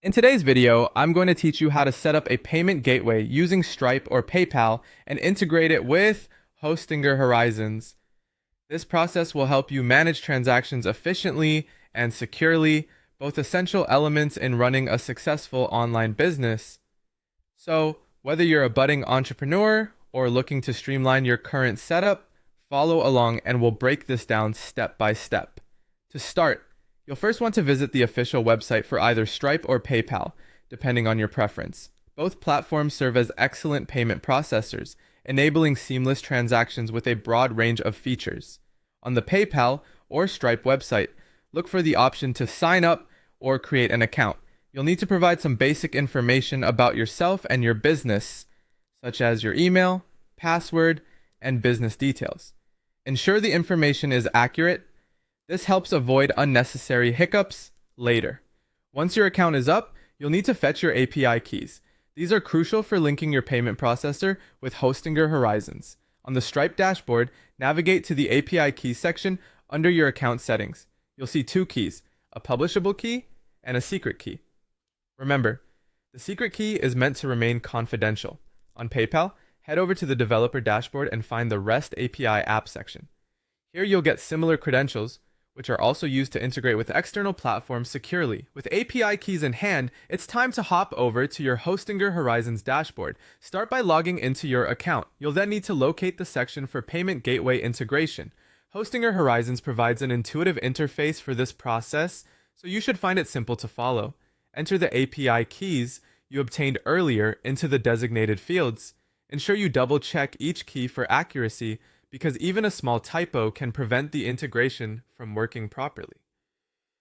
In today's video, I'm going to teach you how to set up a payment gateway using Stripe or PayPal and integrate it with Hostinger Horizons. This process will help you manage transactions efficiently and securely, both essential elements in running a successful online business. So, whether you're a budding entrepreneur or looking to streamline your current setup, follow along and we'll break this down step by step. To start, you'll first want to visit the official website for either Stripe or PayPal, depending on your preference. Both platforms serve as excellent payment processors, enabling seamless transactions with a broad range of features. On the PayPal or Stripe website, look for the option to sign up or create an account. You'll need to provide some basic information about yourself and your business, such as your email, password, and business details. Ensure the information is accurate. This helps avoid unnecessary hiccups later. Once your account is up, you'll need to fetch your API keys. These are crucial for linking your payment processor with Hostinger Horizons. On the Stripe dashboard, navigate to the API keys section under your account settings. You'll see two keys, a publishable key and a secret key. Remember, the secret key is meant to remain confidential. On PayPal, head over to the developer dashboard and find the REST API app section. Here you'll get similar credentials, which are also used to integrate with external platforms securely. With API keys in hand, it's time to hop over to your Hostinger Horizons dashboard. Start by logging into your account. You'll then need to locate the section for Payment Gateway Integration. Hostinger Horizons provides an intuitive interface for this process, so you should find it simple to follow. Enter the API keys you obtained earlier into the designated fields. Ensure you double-check each key for accuracy, because even a small typo can prevent the integration from working properly.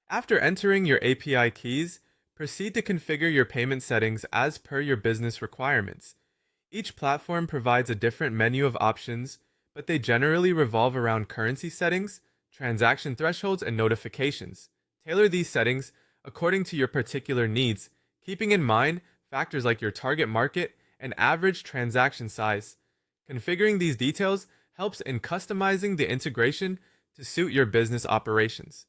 After entering your API keys, proceed to configure your payment settings as per your business requirements. Each platform provides a different menu of options, but they generally revolve around currency settings, transaction thresholds, and notifications. Tailor these settings according to your particular needs, keeping in mind factors like your target market and average transaction size. Configuring these details helps in customizing the integration to suit your business operations.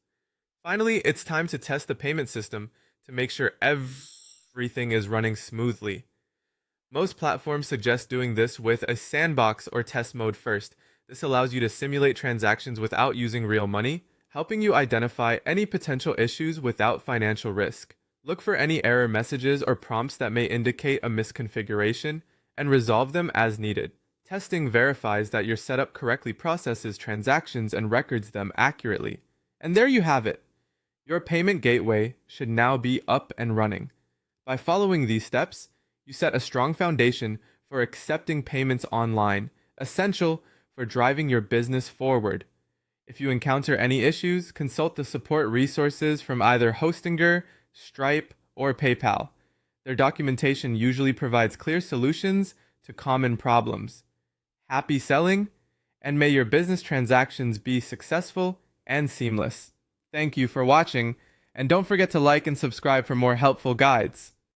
Finally, it's time to test the payment system to make sure everything is running smoothly. Most platforms suggest doing this with a sandbox or test mode first. This allows you to simulate transactions without using real money, helping you identify any potential issues without financial risk. Look for any error messages or prompts that may indicate a misconfiguration and resolve them as needed. Testing verifies that your setup correctly processes transactions and records them accurately. And there you have it. Your payment gateway should now be up and running. By following these steps, you set a strong foundation for accepting payments online, essential for driving your business forward. If you encounter any issues, consult the support resources from either Hostinger, Stripe, or PayPal. Their documentation usually provides clear solutions to common problems. Happy selling, and may your business transactions be successful and seamless. Thank you for watching, and don't forget to like and subscribe for more helpful guides.